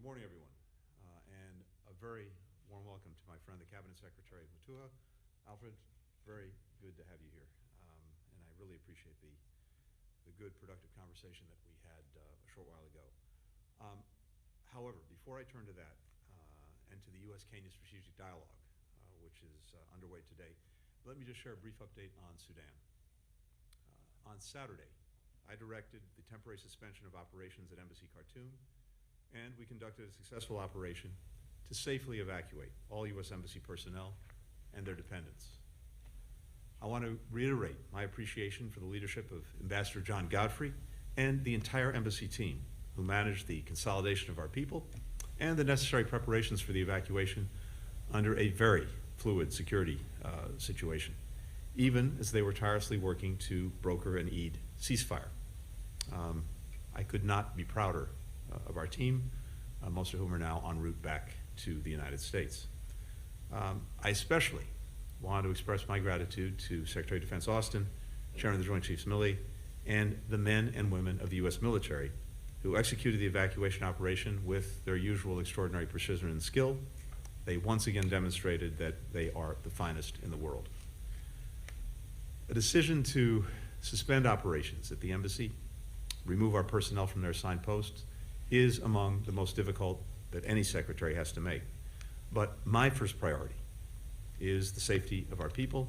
Good morning, everyone, and a very warm welcome to my friend, the Cabinet Secretary of Mutua. Alfred, very good to have you here, and I really appreciate the good, productive conversation that we had a short while ago. However, before I turn to that and to the U.S.-Kenya Strategic Dialogue, which is underway today, let me just share a brief update on Sudan. On Saturday, I directed the temporary suspension of operations at Embassy Khartoum, and we conducted a successful operation to safely evacuate all U.S. Embassy personnel and their dependents. I want to reiterate my appreciation for the leadership of Ambassador John Godfrey and the entire Embassy team who managed the consolidation of our people and the necessary preparations for the evacuation under a very fluid security situation, even as they were tirelessly working to broker an Eid ceasefire. I could not be prouder of our team, most of whom are now en route back to the United States. I especially want to express my gratitude to Secretary of Defense Austin, Chairman of the Joint Chiefs Milley, and the men and women of the U.S. military who executed the evacuation operation with their usual extraordinary precision and skill. They once again demonstrated that they are the finest in the world. A decision to suspend operations at the embassy, remove our personnel from their assigned posts, is among the most difficult that any secretary has to make. But my first priority is the safety of our people,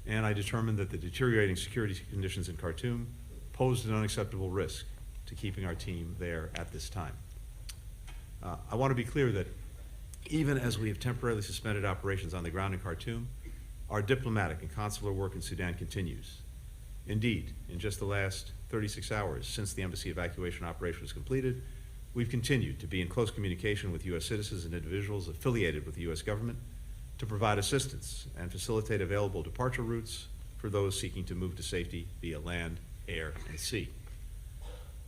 and I determined that the deteriorating security conditions in Khartoum posed an unacceptable risk to keeping our team there at this time. I want to be clear that even as we have temporarily suspended operations on the ground in Khartoum, our diplomatic and consular work in Sudan continues. Indeed, in just the last 36 hours since the embassy evacuation operation was completed, we've continued to be in close communication with U.S. citizens and individuals affiliated with the U.S. government to provide assistance and facilitate available departure routes for those seeking to move to safety via land, air, and sea.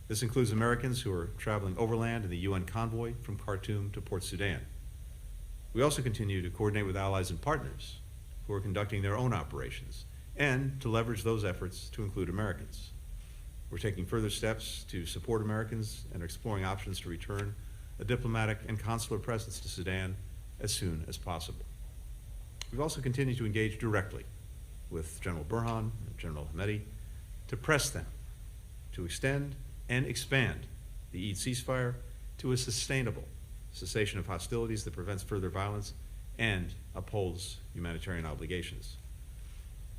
This includes Americans who are traveling overland in the UN convoy from Khartoum to Port Sudan. We also continue to coordinate with allies and partners who are conducting their own operations and to leverage those efforts to include Americans. We're taking further steps to support Americans and are exploring options to return a diplomatic and consular presence to Sudan as soon as possible. We've also continued to engage directly with General Burhan and General Hamedi to press them to extend and expand the Eid ceasefire to a sustainable cessation of hostilities that prevents further violence and upholds humanitarian obligations.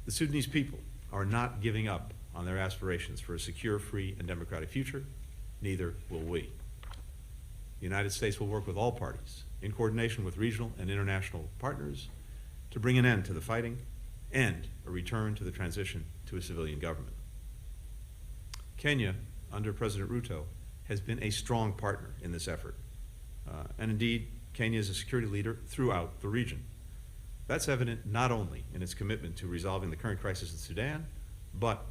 The Sudanese people are not giving up on their aspirations for a secure, free, and democratic future. Neither will we. The United States will work with all parties in coordination with regional and international partners to bring an end to the fighting and a return to the transition to a civilian government. Kenya, under President Ruto, has been a strong partner in this effort. And indeed, Kenya is a security leader throughout the region. That's evident not only in its commitment to resolving the current crisis in Sudan, but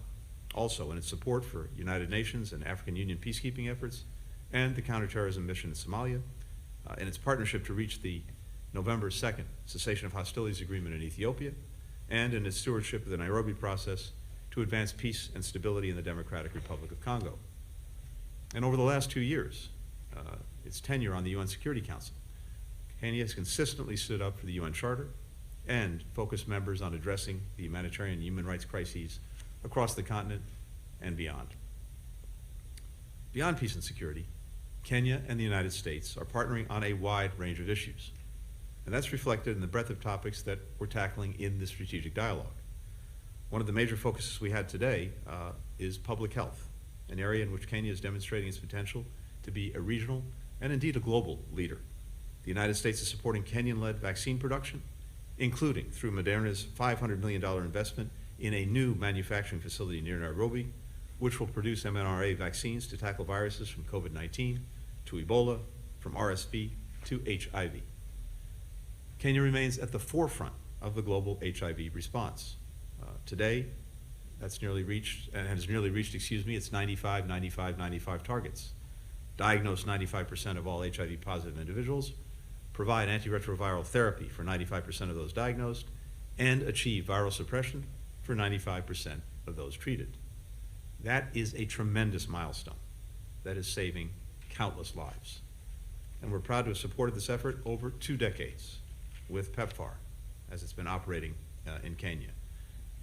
also in its support for United Nations and African Union peacekeeping efforts and the counterterrorism mission in Somalia, in its partnership to reach the November 2nd cessation of hostilities agreement in Ethiopia, and in its stewardship of the Nairobi process to advance peace and stability in the Democratic Republic of Congo. And over the last 2 years, its tenure on the UN Security Council, Kenya has consistently stood up for the UN Charter and focused members on addressing the humanitarian and human rights crises across the continent and beyond. Beyond peace and security, Kenya and the United States are partnering on a wide range of issues, and that's reflected in the breadth of topics that we're tackling in the strategic dialogue. One of the major focuses we had today is public health, an area in which Kenya is demonstrating its potential to be a regional and indeed a global leader. The United States is supporting Kenyan-led vaccine production, including through Moderna's $500 million investment in a new manufacturing facility near Nairobi, which will produce mRNA vaccines to tackle viruses from COVID-19 to Ebola, from RSV to HIV. Kenya remains at the forefront of the global HIV response. Today, that's nearly reached, and has nearly reached, its 95, 95, 95 targets. Diagnose 95% of all HIV positive individuals, provide antiretroviral therapy for 95% of those diagnosed, and achieve viral suppression for 95% of those treated. That is a tremendous milestone that is saving countless lives. And we're proud to have supported this effort over 2 decades with PEPFAR as it's been operating in Kenya.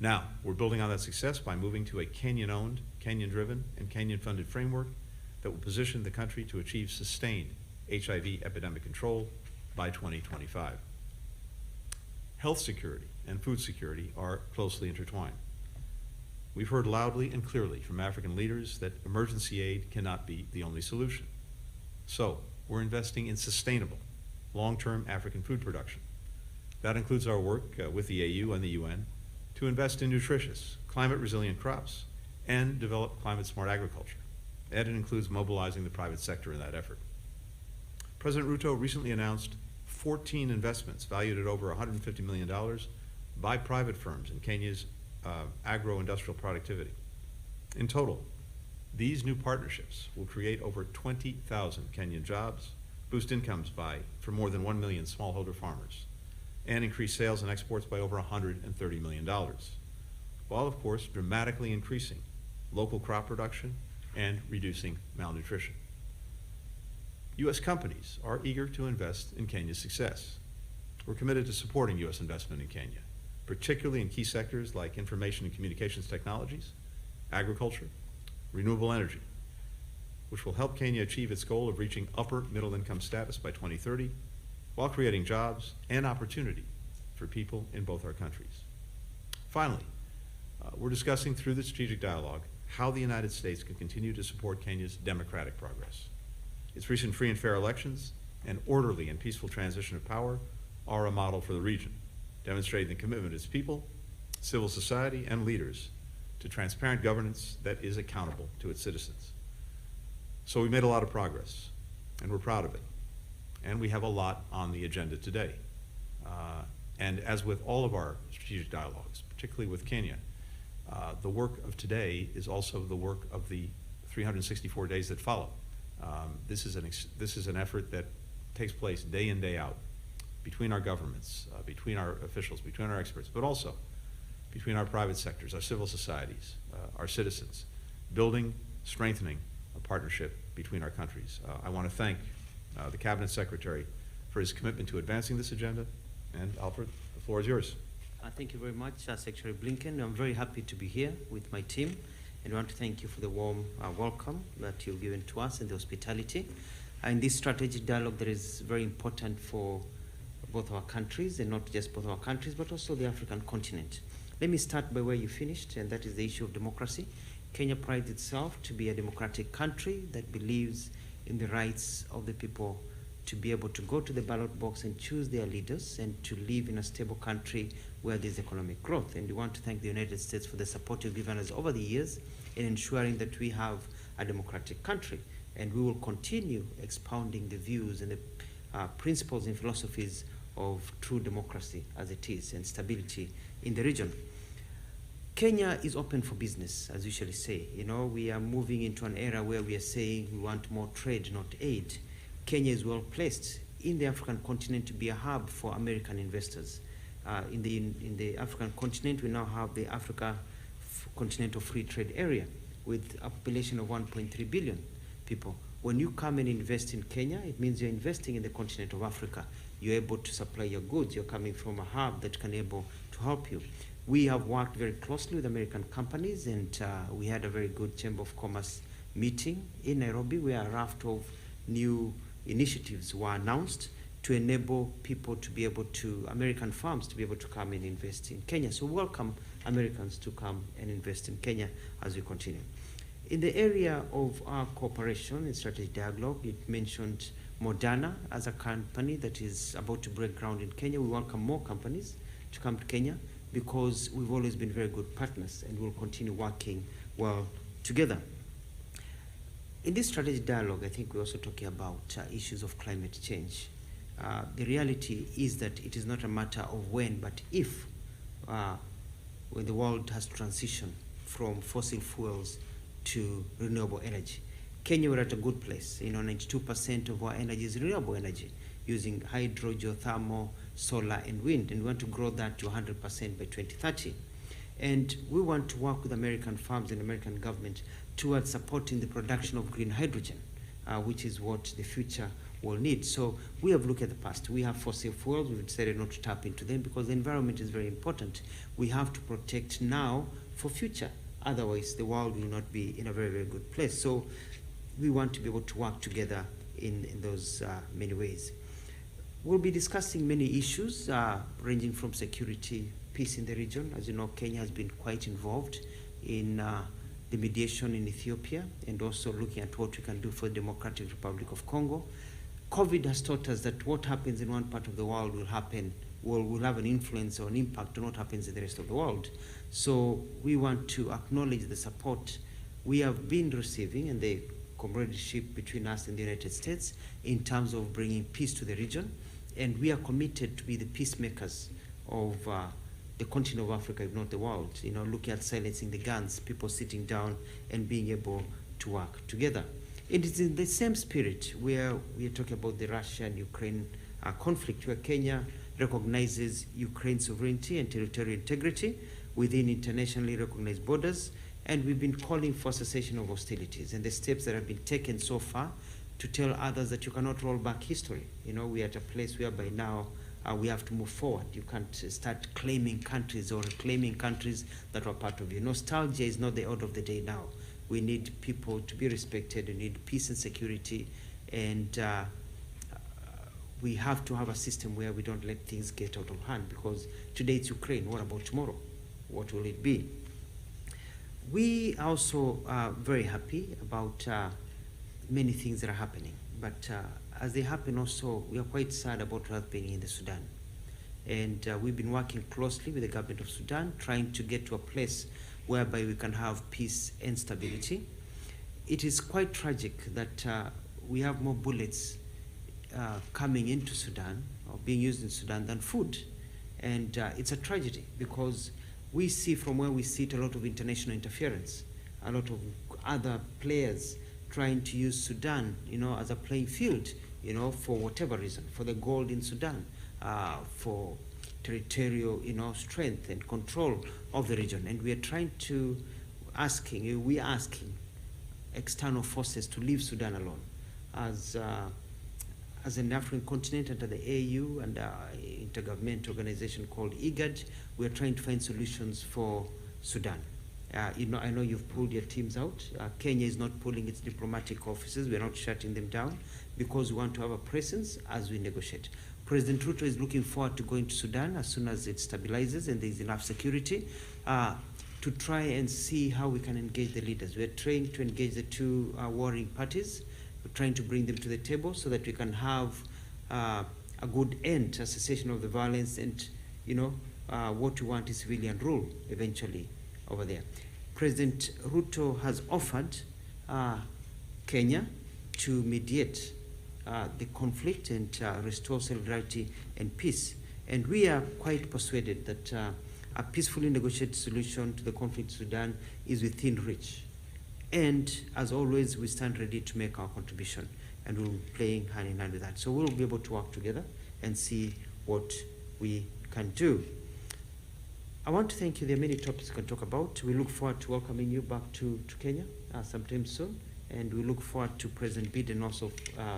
Now, we're building on that success by moving to a Kenyan-owned, Kenyan-driven, and Kenyan-funded framework that will position the country to achieve sustained HIV epidemic control by 2025. Health security and food security are closely intertwined. We've heard loudly and clearly from African leaders that emergency aid cannot be the only solution. So, we're investing in sustainable, long-term African food production. That includes our work with the AU and the UN to invest in nutritious, climate-resilient crops and develop climate-smart agriculture. And it includes mobilizing the private sector in that effort. President Ruto recently announced 14 investments valued at over $150 million by private firms in Kenya's agro-industrial productivity. In total, these new partnerships will create over 20,000 Kenyan jobs, boost incomes for more than 1 million smallholder farmers, and increase sales and exports by over $130 million, while of course dramatically increasing local crop production and reducing malnutrition. U.S. companies are eager to invest in Kenya's success. We're committed to supporting U.S. investment in Kenya, particularly in key sectors like information and communications technologies, agriculture, renewable energy, which will help Kenya achieve its goal of reaching upper middle income status by 2030, while creating jobs and opportunity for people in both our countries. Finally, we're discussing through the strategic dialogue how the United States can continue to support Kenya's democratic progress. Its recent free and fair elections and orderly and peaceful transition of power are a model for the region, demonstrating the commitment of its people, civil society, and leaders to transparent governance that is accountable to its citizens. So we made a lot of progress, and we're proud of it. And we have a lot on the agenda today. And as with all of our strategic dialogues, particularly with Kenya, the work of today is also the work of the 364 days that follow. This is an effort that takes place day in, day out between our governments, between our officials, between our experts, but also between our private sectors, our civil societies, our citizens, building, strengthening a partnership between our countries. I want to thank the Cabinet Secretary for his commitment to advancing this agenda. And Alfred, the floor is yours. Thank you very much, Secretary Blinken. I'm very happy to be here with my team, and I want to thank you for the warm welcome that you've given to us and the hospitality. In this strategic dialogue that is very important for both our countries, and not just both our countries, but also the African continent. Let me start by where you finished, and that is the issue of democracy. Kenya prides itself to be a democratic country that believes in the rights of the people to be able to go to the ballot box and choose their leaders and to live in a stable country where there's economic growth. And we want to thank the United States for the support you've given us over the years in ensuring that we have a democratic country. And we will continue expounding the views and the principles and philosophies of true democracy as it is and stability in the region. Kenya is open for business, as we usually say. You know, we are moving into an era where we are saying we want more trade, not aid. Kenya is well placed in the African continent to be a hub for American investors. In the African continent, we now have the Africa Continental Free Trade Area with a population of 1.3 billion people. When you come and invest in Kenya, it means you're investing in the continent of Africa. You're able to supply your goods. You're coming from a hub that can able to help you. We have worked very closely with American companies, and we had a very good Chamber of Commerce meeting in Nairobi where a raft of new initiatives were announced to enable people to be able to, American firms to be able to come and invest in Kenya. So welcome Americans to come and invest in Kenya as we continue. In the area of our cooperation and strategic dialogue, it mentioned Moderna as a company that is about to break ground in Kenya. We welcome more companies to come to Kenya because we've always been very good partners and we'll continue working well together. In this strategic dialogue, I think we're also talking about issues of climate change. The reality is that it is not a matter of when, but if, when the world has transitioned from fossil fuels to renewable energy. Kenya, we're at a good place. 92% of our energy is renewable energy, using hydro, geothermal, solar, and wind, and we want to grow that to 100% by 2030. And we want to work with American firms and American government towards supporting the production of green hydrogen, which is what the future will need. So we have looked at the past. We have fossil fuels. We've decided not to tap into them because the environment is very important. We have to protect now for future. Otherwise, the world will not be in a very, very good place. So we want to be able to work together in those many ways. We'll be discussing many issues ranging from security, peace in the region. As you know, Kenya has been quite involved in the mediation in Ethiopia and also looking at what we can do for the Democratic Republic of Congo. COVID has taught us that what happens in one part of the world will have an influence or an impact on what happens in the rest of the world. So we want to acknowledge the support we have been receiving and the comradeship between us and the United States in terms of bringing peace to the region. And we are committed to be the peacemakers of the continent of Africa, if not the world, looking at silencing the guns, people sitting down and being able to work together. It is in the same spirit where we are talking about the Russia and Ukraine conflict, where Kenya recognizes Ukraine's sovereignty and territorial integrity within internationally recognized borders, and we've been calling for cessation of hostilities and the steps that have been taken so far to tell others that you cannot roll back history. We are at a place where by now we have to move forward. You can't start claiming countries or reclaiming countries that were part of you. Nostalgia is not the order of the day now. We need people to be respected. We need peace and security, and we have to have a system where we don't let things get out of hand, because today it's Ukraine. What about tomorrow? What will it be? We also are very happy about many things that are happening, but as they happen also, we are quite sad about what's happening in the Sudan. And we've been working closely with the government of Sudan, trying to get to a place whereby we can have peace and stability. It is quite tragic that we have more bullets coming into Sudan or being used in Sudan than food. And it's a tragedy because we see from where we sit a lot of international interference, a lot of other players trying to use Sudan, as a playing field, for whatever reason, for the gold in Sudan, for territorial, strength and control of the region. And we are trying to asking external forces to leave Sudan alone. As an African continent under the AU and intergovernmental organization called IGAD, we are trying to find solutions for Sudan. I know you've pulled your teams out. Kenya is not pulling its diplomatic offices. We're not shutting them down because we want to have a presence as we negotiate. President Ruto is looking forward to going to Sudan as soon as it stabilizes and there's enough security to try and see how we can engage the leaders. We're trying to engage the two warring parties. We're trying to bring them to the table so that we can have a good end, a cessation of the violence, and what we want is civilian rule eventually over there. President Ruto has offered Kenya to mediate the conflict and restore solidarity and peace. And we are quite persuaded that a peacefully negotiated solution to the conflict in Sudan is within reach. And as always, we stand ready to make our contribution, and we'll be playing hand in hand with that. So we'll be able to work together and see what we can do. I want to thank you. There are many topics we can talk about. We look forward to welcoming you back to Kenya sometime soon. And we look forward to President Biden also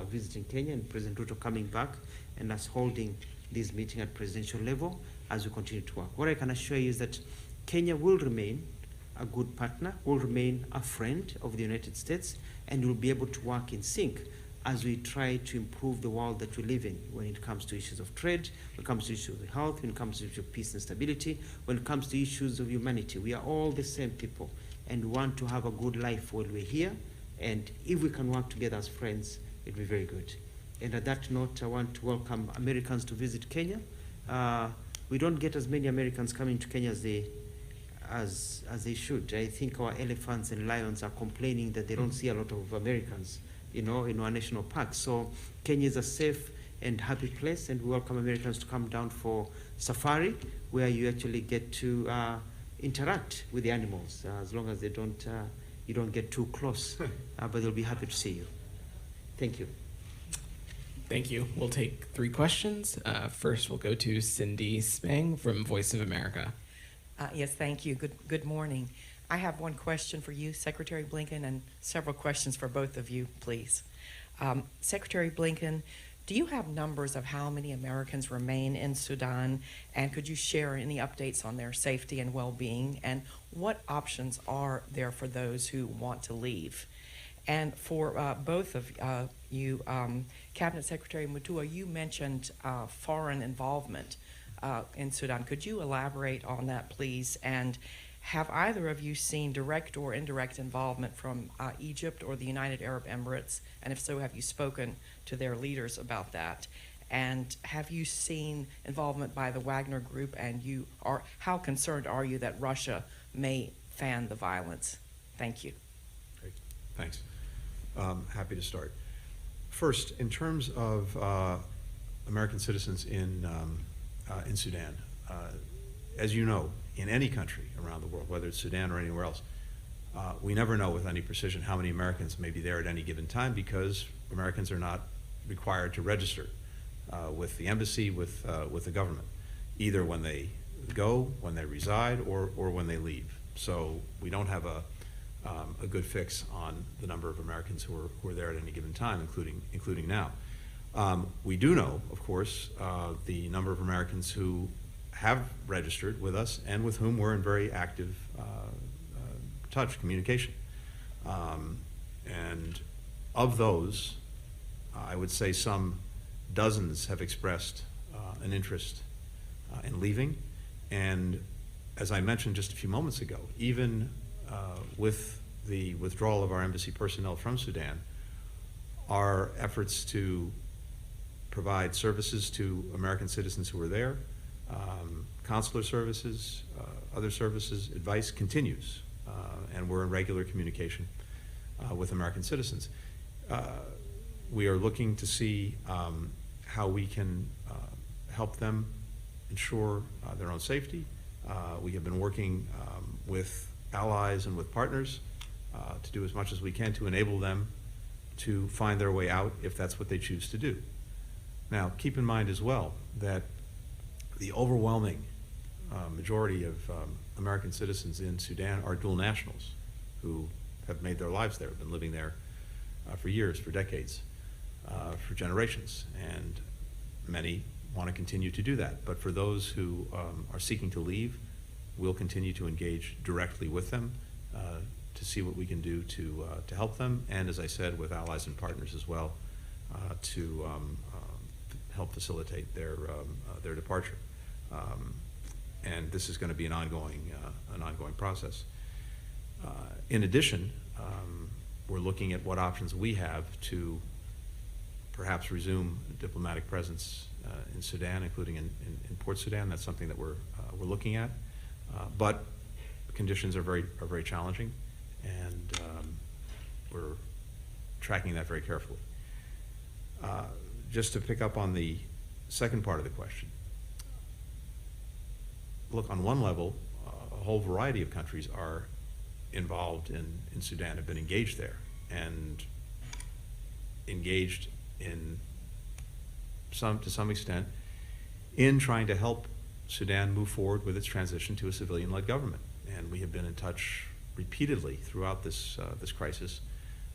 visiting Kenya and President Ruto coming back and us holding this meeting at presidential level as we continue to work. What I can assure you is that Kenya will remain a good partner, will remain a friend of the United States, and will be able to work in sync as we try to improve the world that we live in when it comes to issues of trade, when it comes to issues of health, when it comes to issues of peace and stability, when it comes to issues of humanity. We are all the same people and want to have a good life while we're here. And if we can work together as friends, it'll be very good. And at that note, I want to welcome Americans to visit Kenya. We don't get as many Americans coming to Kenya as they should. I think our elephants and lions are complaining that they don't see a lot of Americans, in our national parks. So Kenya is a safe and happy place, and we welcome Americans to come down for safari, where you actually get to interact with the animals, as long as you don't get too close, but they'll be happy to see you. Thank you. Thank you. We'll take 3 questions. First, we'll go to Cindy Spang from Voice of America. Yes, thank you. Good morning. I have one question for you, Secretary Blinken, and several questions for both of you, please. Secretary Blinken, do you have numbers of how many Americans remain in Sudan? And could you share any updates on their safety and well-being? And what options are there for those who want to leave? And for both of you, Cabinet Secretary Mutua, you mentioned foreign involvement in Sudan. Could you elaborate on that, please? And have either of you seen direct or indirect involvement from Egypt or the United Arab Emirates? And if so, have you spoken to their leaders about that? And have you seen involvement by the Wagner Group? And how concerned are you that Russia may fan the violence? Thank you. Great, thanks. Happy to start. First, in terms of American citizens in Sudan, as you know, in any country around the world, whether it's Sudan or anywhere else, we never know with any precision how many Americans may be there at any given time because Americans are not required to register with the embassy, with the government, either when they go, when they reside, or when they leave. So we don't have a good fix on the number of Americans who are there at any given time, including now. We do know, of course, the number of Americans who have registered with us and with whom we're in very active communication. And of those, I would say some dozens have expressed an interest in leaving. And as I mentioned just a few moments ago, even with the withdrawal of our embassy personnel from Sudan, our efforts to provide services to American citizens who are there, consular services, other services, advice continues, and we're in regular communication with American citizens. We are looking to see how we can help them ensure their own safety. We have been working with allies and with partners to do as much as we can to enable them to find their way out if that's what they choose to do. Now, keep in mind as well that the overwhelming majority of American citizens in Sudan are dual nationals who have made their lives there, have been living there for years, for decades, for generations, and many want to continue to do that. But for those who are seeking to leave, we'll continue to engage directly with them to see what we can do to help them, and as I said, with allies and partners as well, to help facilitate their departure. And this is going to be an ongoing process. In addition, we're looking at what options we have to perhaps resume diplomatic presence in Sudan, including in Port Sudan. That's something that we're looking at. But conditions are very challenging, and we're tracking that very carefully. Just to pick up on the second part of the question, look, on one level, a whole variety of countries are involved in Sudan, have been engaged there, and engaged to some extent in trying to help Sudan move forward with its transition to a civilian-led government. And we have been in touch repeatedly throughout this crisis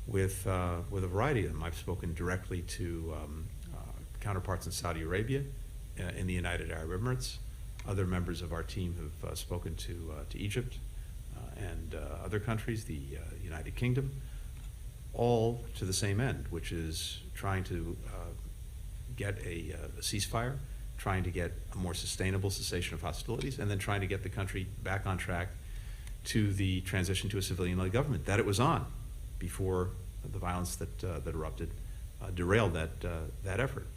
with a variety of them. I've spoken directly to counterparts in Saudi Arabia, in the United Arab Emirates. Other members of our team have spoken to Egypt and other countries, the United Kingdom, all to the same end, which is trying to get a ceasefire, trying to get a more sustainable cessation of hostilities, and then trying to get the country back on track to the transition to a civilian-led government that it was on before the violence that erupted derailed that effort.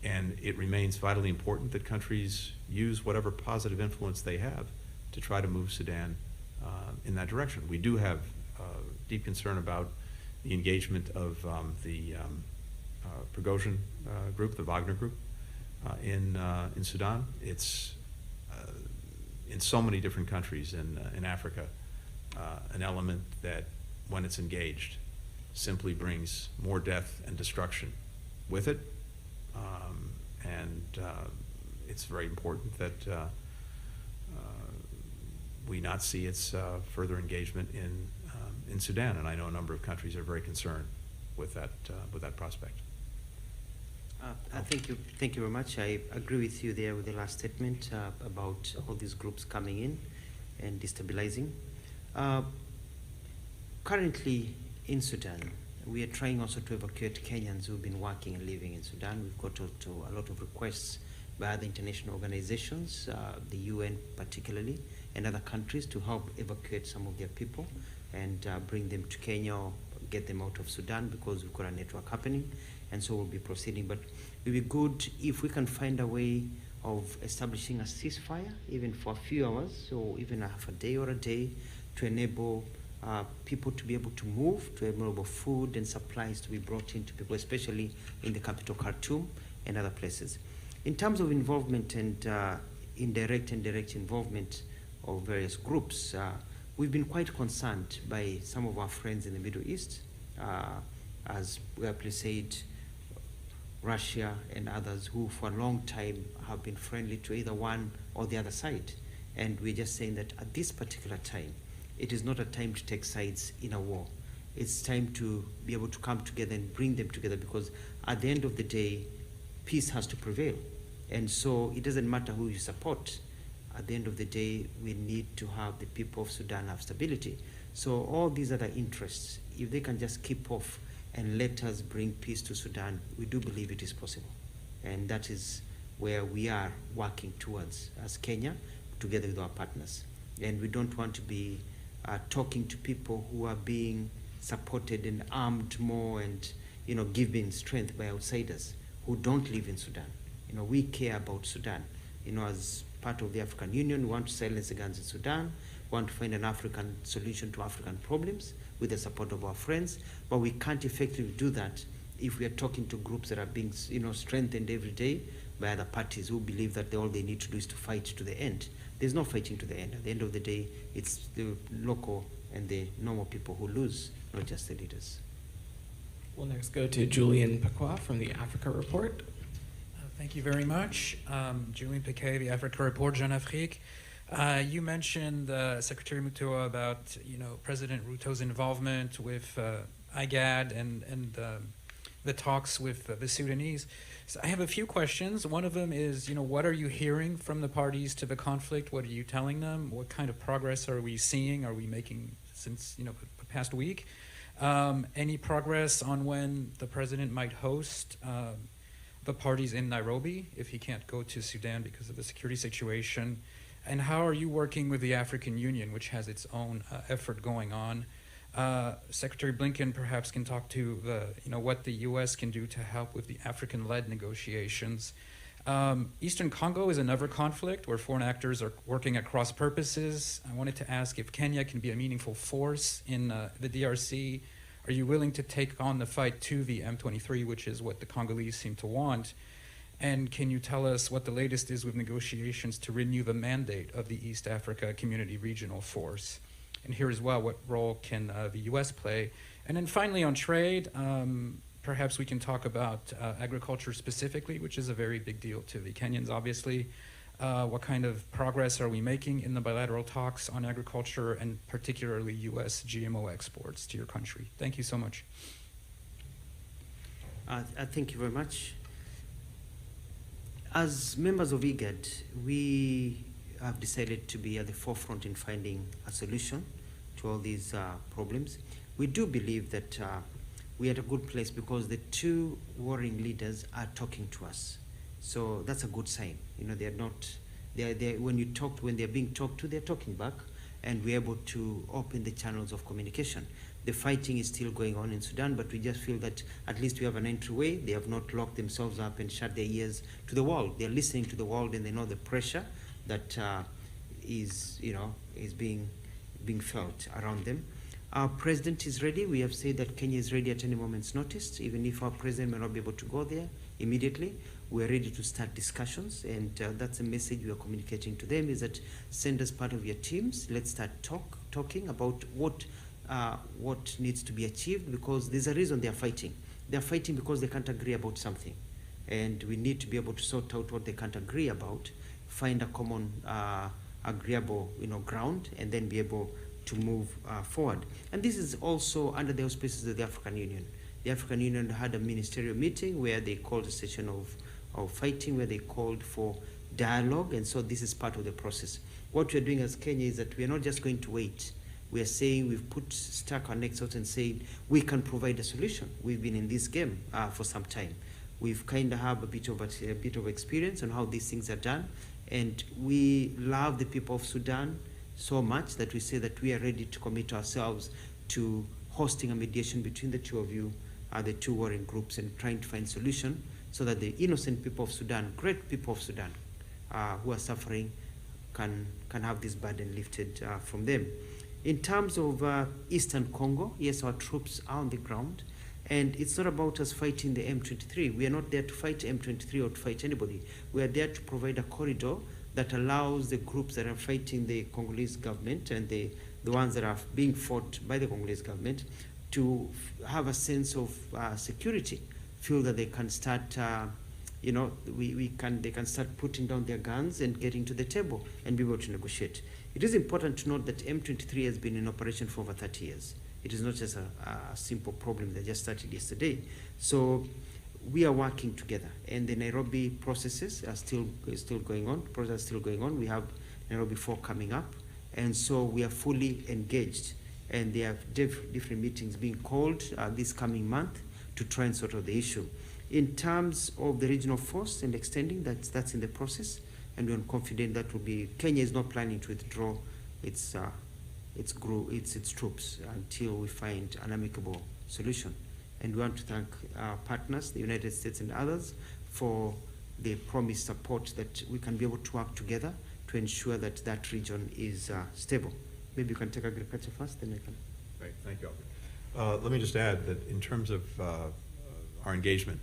And it remains vitally important that countries use whatever positive influence they have to try to move Sudan in that direction. We do have deep concern about the engagement of the Prigozhin group, the Wagner group, in Sudan. It's in so many different countries in Africa, an element that, when it's engaged, simply brings more death and destruction with it. And it's very important that we not see its further engagement in Sudan. And I know a number of countries are very concerned with that prospect. Thank you very much. I agree with you there with the last statement about all these groups coming in and destabilizing. Currently in Sudan, we are trying also to evacuate Kenyans who've been working and living in Sudan. We've got a lot of requests by other international organizations, the UN particularly, and other countries to help evacuate some of their people and bring them to Kenya or get them out of Sudan, because we've got a network happening, and so we'll be proceeding. But it would be good if we can find a way of establishing a ceasefire, even for a few hours, or even half a day or a day, to enable people to be able to move, to enable food and supplies to be brought into people, especially in the capital Khartoum and other places. In terms of involvement and indirect and direct involvement of various groups, we've been quite concerned by some of our friends in the Middle East, as we have said, Russia and others who for a long time have been friendly to either one or the other side. And we're just saying that at this particular time, it is not a time to take sides in a war. It's time to be able to come together and bring them together, because at the end of the day, peace has to prevail. And so it doesn't matter who you support. At the end of the day, we need to have the people of Sudan have stability. So all these other interests, if they can just keep off and let us bring peace to Sudan, we do believe it is possible. And that is where we are working towards as Kenya, together with our partners. And we don't want to be talking to people who are being supported and armed more and, given strength by outsiders who don't live in Sudan. We care about Sudan. As part of the African Union, we want to silence the guns in Sudan, we want to find an African solution to African problems with the support of our friends, but we can't effectively do that if we are talking to groups that are being, strengthened every day by other parties who believe that all they need to do is to fight to the end. There's no fighting to the end. At the end of the day, it's the local and the normal people who lose, not just the leaders. We'll next go to Julian Pacqua from the Africa Report. Thank you very much. Julien Piquet, the Africa Report, Jeune Afrique. You mentioned, Secretary Mutua, about President Ruto's involvement with IGAD and the talks with the Sudanese. So I have a few questions. One of them is, what are you hearing from the parties to the conflict? What are you telling them? What kind of progress are we seeing? Are we making since the past week? Any progress on when the president might host the parties in Nairobi if he can't go to Sudan because of the security situation? And how are you working with the African Union, which has its own effort going on? Secretary Blinken perhaps can talk to what the U.S. can do to help with the African-led negotiations. Eastern Congo is another conflict where foreign actors are working at cross purposes. I wanted to ask if Kenya can be a meaningful force in the DRC. Are you willing to take on the fight to the M23, which is what the Congolese seem to want? And can you tell us what the latest is with negotiations to renew the mandate of the East Africa Community Regional Force? And here as well, what role can the U.S. play? And then finally on trade, perhaps we can talk about agriculture specifically, which is a very big deal to the Kenyans, obviously. What kind of progress are we making in the bilateral talks on agriculture and particularly U.S. GMO exports to your country? Thank you so much. Thank you very much. As members of IGAD, we have decided to be at the forefront in finding a solution to all these problems. We do believe that we are at a good place because the two warring leaders are talking to us. So that's a good sign. They are not, when they're being talked to, they're talking back, and we're able to open the channels of communication. The fighting is still going on in Sudan, but we just feel that at least we have an entryway. They have not locked themselves up and shut their ears to the world. They're listening to the world, and they know the pressure that is being felt around them. Our president is ready. We have said that Kenya is ready at any moment's notice, even if our president may not be able to go there immediately. We are ready to start discussions, and that's a message we are communicating to them, is that send us part of your teams. Let's start talking about what needs to be achieved, because there's a reason they are fighting. They are fighting because they can't agree about something, and we need to be able to sort out what they can't agree about, find a common agreeable ground, and then be able to move forward. And this is also under the auspices of the African Union. the African Union had a ministerial meeting where they called a session of fighting, where they called for dialogue, and so this is part of the process. What we're doing as Kenya is that we are not just going to wait. We are saying we've stuck our necks out and said we can provide a solution. We've been in this game for some time. We've kind of have a bit of experience on how these things are done, and we love the people of Sudan so much that we say that we are ready to commit ourselves to hosting a mediation between the two of you, the two warring groups, and trying to find solution so that the innocent people of Sudan, great people of Sudan, who are suffering, can have this burden lifted from them. In terms of Eastern Congo, yes, our troops are on the ground, and it's not about us fighting the M23. We are not there to fight M23 or to fight anybody. We are there to provide a corridor that allows the groups that are fighting the Congolese government and the ones that are being fought by the Congolese government to have a sense of security, feel that they can start, they can start putting down their guns and getting to the table and be able to negotiate. It is important to note that M23 has been in operation for over 30 years. It is not just a simple problem that just started yesterday. So we are working together, and the Nairobi processes are still going on. Process is still going on. We have Nairobi 4 coming up, and so we are fully engaged. And there are different meetings being called this coming month to try and sort out the issue. In terms of the regional force and extending, that's in the process, and we're confident that will be. Kenya is not planning to withdraw its troops until we find an amicable solution. And we want to thank our partners, the United States and others, for the promised support that we can be able to work together to ensure that that region is stable. Maybe you can take agriculture first, then I can. Great, thank you, Alfred. Let me just add that in terms of our engagement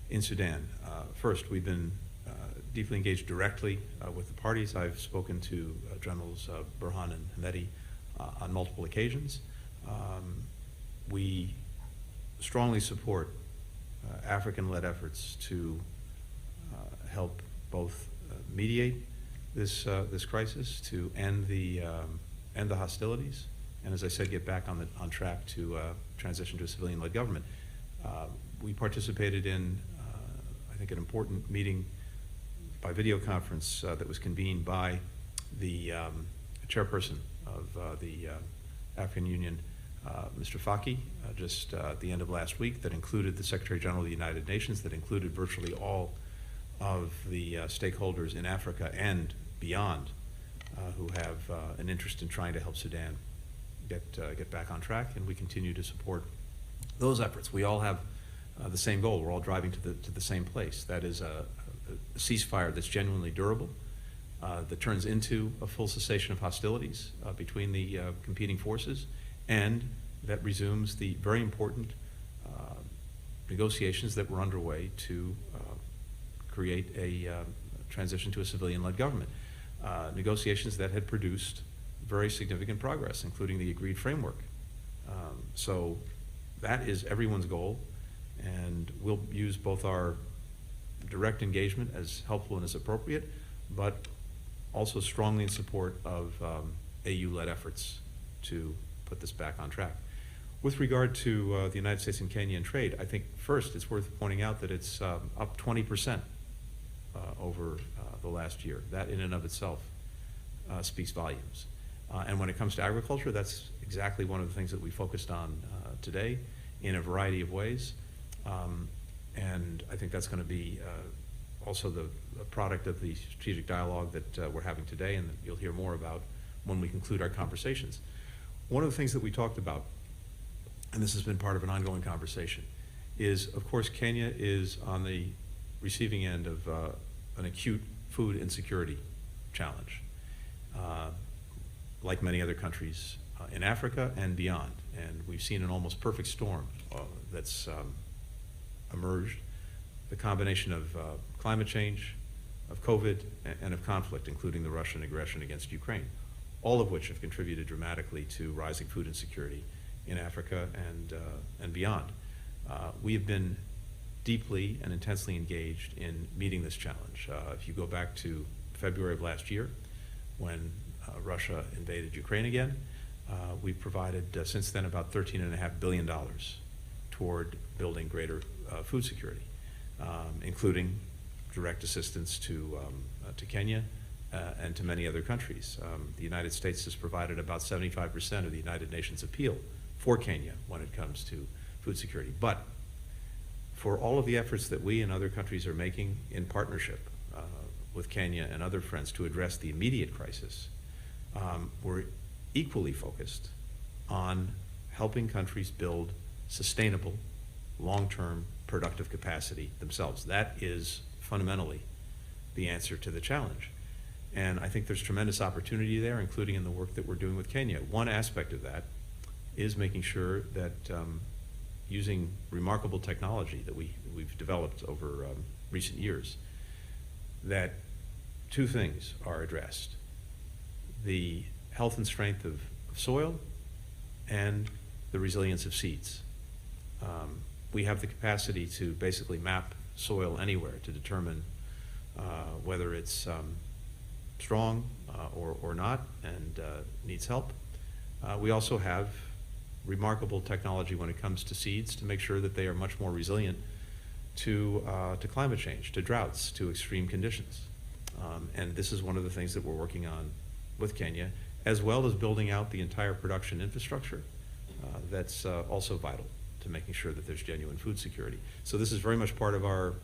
in Sudan, first, we've been deeply engaged directly with the parties. I've spoken to Generals Burhan and Hamedi on multiple occasions. We strongly support African-led efforts to help both mediate this crisis, to end the hostilities, and as I said, get back on track to transition to a civilian-led government. We participated in, I think, an important meeting by video conference that was convened by the chairperson of the African Union, Mr. Faki, just at the end of last week, that included the Secretary General of the United Nations, that included virtually all of the stakeholders in Africa and beyond who have an interest in trying to help Sudan get back on track, and we continue to support those efforts. We all have the same goal. We're all driving to the same place. That is a ceasefire that's genuinely durable, that turns into a full cessation of hostilities between the competing forces, and that resumes the very important negotiations that were underway to create a transition to a civilian-led government. Negotiations that had produced very significant progress, including the agreed framework. So that is everyone's goal, and we'll use both our direct engagement as helpful and as appropriate, but also strongly in support of AU-led efforts to put this back on track. With regard to the United States and Kenyan trade, I think first it's worth pointing out that it's up 20% over the last year. That in and of itself speaks volumes. And when it comes to agriculture, that's exactly one of the things that we focused on today in a variety of ways. And I think that's going to be also the product of the strategic dialogue that we're having today, and that you'll hear more about when we conclude our conversations. One of the things that we talked about, and this has been part of an ongoing conversation, is, of course, Kenya is on the receiving end of an acute food insecurity challenge, like many other countries in Africa and beyond. And we've seen an almost perfect storm that's emerged, the combination of climate change, of COVID, and of conflict, including the Russian aggression against Ukraine, all of which have contributed dramatically to rising food insecurity in Africa and beyond. We have been deeply and intensely engaged in meeting this challenge. If you go back to February of last year, when Russia invaded Ukraine again, we've provided since then about $13.5 billion toward building greater food security, including direct assistance to Kenya and to many other countries. The United States has provided about 75% of the United Nations appeal for Kenya when it comes to food security. But for all of the efforts that we and other countries are making in partnership with Kenya and other friends to address the immediate crisis, we're equally focused on helping countries build sustainable, long-term, productive capacity themselves. That is fundamentally the answer to the challenge. And I think there's tremendous opportunity there, including in the work that we're doing with Kenya. One aspect of that is making sure that using remarkable technology that we've developed over recent years, that two things are addressed: the health and strength of soil and the resilience of seeds. We have the capacity to basically map soil anywhere to determine whether it's strong or not and needs help. We also have remarkable technology when it comes to seeds to make sure that they are much more resilient to climate change, to droughts, to extreme conditions. And this is one of the things that we're working on with Kenya, as well as building out the entire production infrastructure that's also vital to making sure that there's genuine food security. So this is very much part of our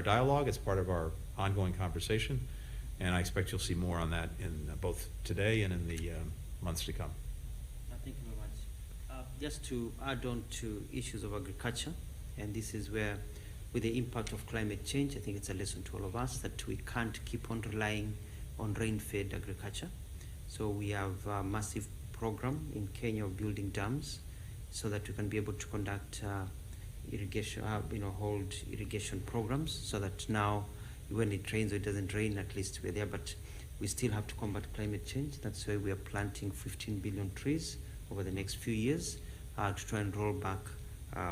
dialogue. It's part of our ongoing conversation, and I expect you'll see more on that in both today and in the months to come. Thank you very much. Just to add on to issues of agriculture, and this is where, with the impact of climate change, I think it's a lesson to all of us that we can't keep on relying on rain-fed agriculture. So we have a massive program in Kenya of building dams so that we can be able to conduct irrigation, hold irrigation programs, so that now when it rains or it doesn't rain, at least we're there, but we still have to combat climate change. That's why we are planting 15 billion trees over the next few years to try and roll back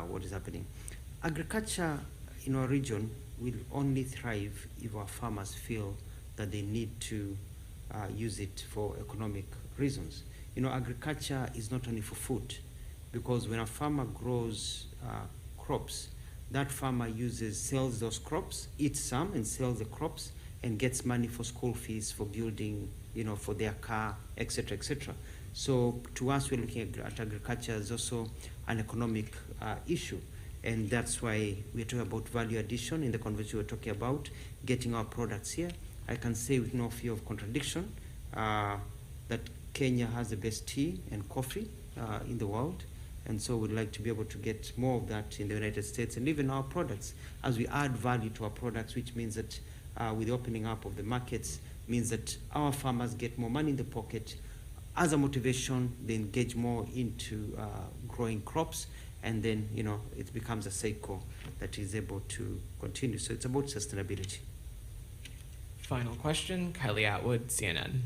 what is happening. Agriculture in our region will only thrive if our farmers feel that they need to use it for economic reasons. Agriculture is not only for food, because when a farmer grows crops, that farmer sells those crops, eats some and sells the crops, and gets money for school fees, for building, for their car, etc., etc. So to us, we're looking at agriculture as also an economic issue. And that's why we're talking about value addition in the conversation we're talking about, getting our products here. I can say with no fear of contradiction that Kenya has the best tea and coffee in the world. And so we'd like to be able to get more of that in the United States, and even our products, as we add value to our products, which means that with the opening up of the markets, means that our farmers get more money in the pocket. As a motivation, they engage more into growing crops, and then it becomes a cycle that is able to continue. So it's about sustainability. Final question, Kylie Atwood, CNN.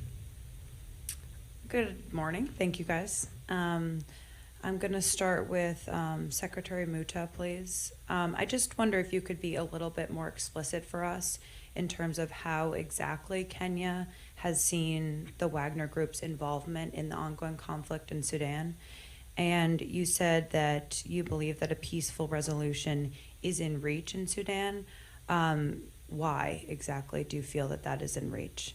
Good morning. Thank you, guys. I'm going to start with Secretary Muta, please. I just wonder if you could be a little bit more explicit for us in terms of how exactly Kenya has seen the Wagner Group's involvement in the ongoing conflict in Sudan. And you said that you believe that a peaceful resolution is in reach in Sudan. Why exactly do you feel that that is in reach?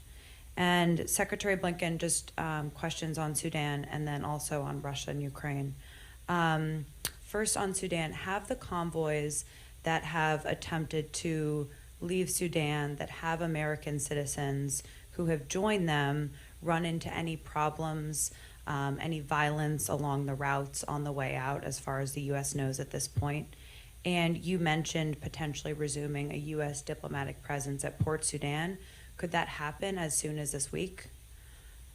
And Secretary Blinken, just questions on Sudan and then also on Russia and Ukraine. First on Sudan, have the convoys that have attempted to leave Sudan, that have American citizens who have joined them, run into any problems, any violence along the routes on the way out, as far as the U.S. knows at this point? And you mentioned potentially resuming a U.S. diplomatic presence at Port Sudan. Could that happen as soon as this week?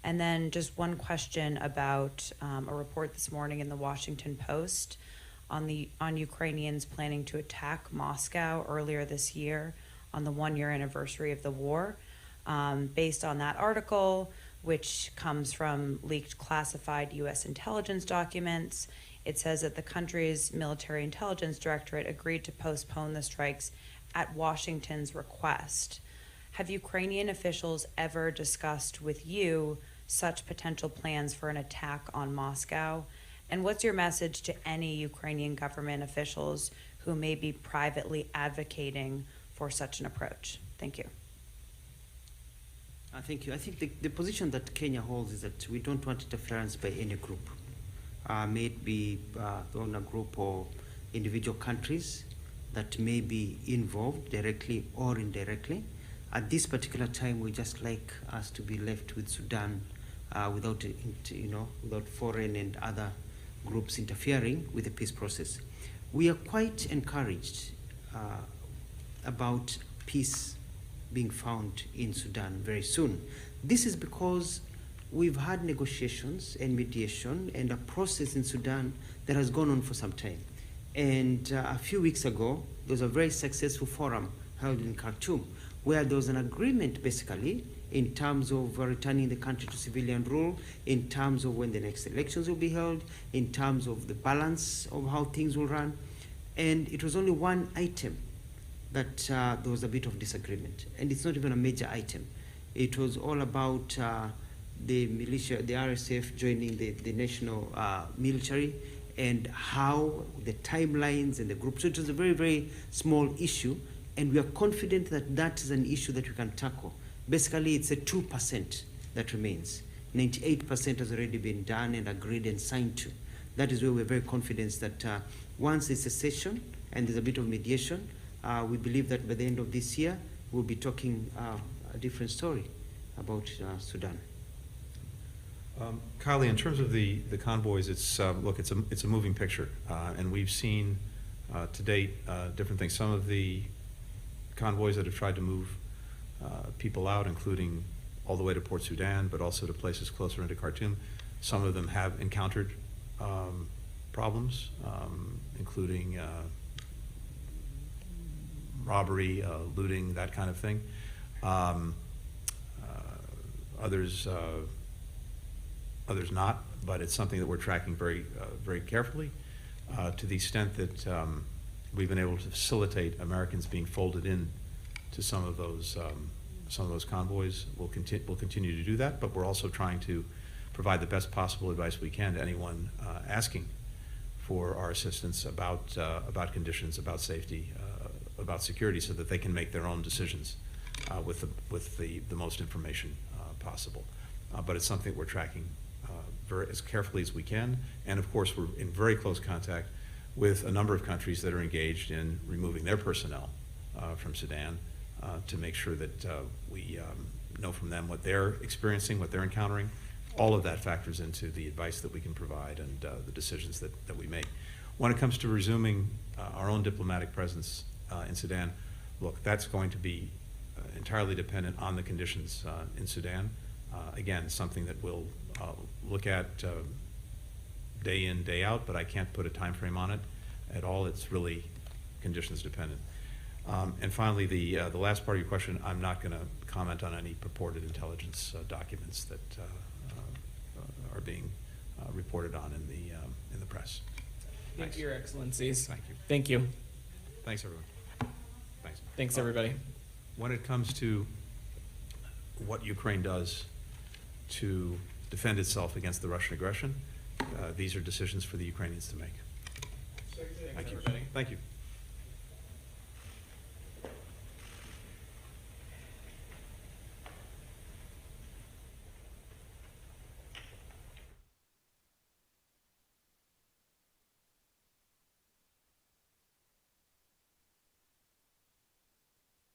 And then just one question about a report this morning in the Washington Post on Ukrainians planning to attack Moscow earlier this year on the 1-year anniversary of the war. Based on that article, which comes from leaked classified U.S. intelligence documents, it says that the country's military intelligence directorate agreed to postpone the strikes at Washington's request. Have Ukrainian officials ever discussed with you such potential plans for an attack on Moscow? And what's your message to any Ukrainian government officials who may be privately advocating for such an approach? Thank you. Thank you. I think the position that Kenya holds is that we don't want interference by any group, may it be donor group or individual countries that may be involved directly or indirectly. At this particular time, we just like us to be left with Sudan without foreign and other groups interfering with the peace process. We are quite encouraged about peace being found in Sudan very soon. This is because we've had negotiations and mediation and a process in Sudan that has gone on for some time. And a few weeks ago, there was a very successful forum held in Khartoum where there was an agreement basically in terms of returning the country to civilian rule, in terms of when the next elections will be held, in terms of the balance of how things will run. And it was only one item that there was a bit of disagreement. And it's not even a major item. It was all about the militia, the RSF joining the national military, and how the timelines and the group. So it was a very, very small issue, and we are confident that that is an issue that we can tackle. Basically, it's a 2% that remains. 98% has already been done and agreed and signed to. That is where we're very confident that once there's a session and there's a bit of mediation, we believe that by the end of this year, we'll be talking a different story about Sudan. Kylie, in terms of the convoys, it's look, it's a moving picture, and we've seen to date different things. Some of the convoys that have tried to move people out, including all the way to Port Sudan, but also to places closer into Khartoum, some of them have encountered problems, including robbery, looting, that kind of thing. Others not, but it's something that we're tracking very carefully to the extent that we've been able to facilitate Americans being folded in to some of those convoys. We'll continue to do that, but we're also trying to provide the best possible advice we can to anyone asking for our assistance about conditions, about safety, about security, so that they can make their own decisions with the most information possible. But it's something we're tracking as carefully as we can, and of course we're in very close contact with a number of countries that are engaged in removing their personnel from Sudan to make sure that we know from them what they're experiencing, what they're encountering. All of that factors into the advice that we can provide and the decisions that we make. When it comes to resuming our own diplomatic presence in Sudan, look, that's going to be entirely dependent on the conditions in Sudan. Again, something that we'll look at day in, day out, but I can't put a time frame on it at all. It's really conditions dependent. And finally, the last part of your question, I'm not going to comment on any purported intelligence documents that are being reported on in the press. Thank Thanks. you, Your Excellencies. Thank you. Thank you. Thanks, everyone. Thanks. Thanks, everybody. When it comes to what Ukraine does to defend itself against the Russian aggression, these are decisions for the Ukrainians to make. Thank you. Everybody. Thank you.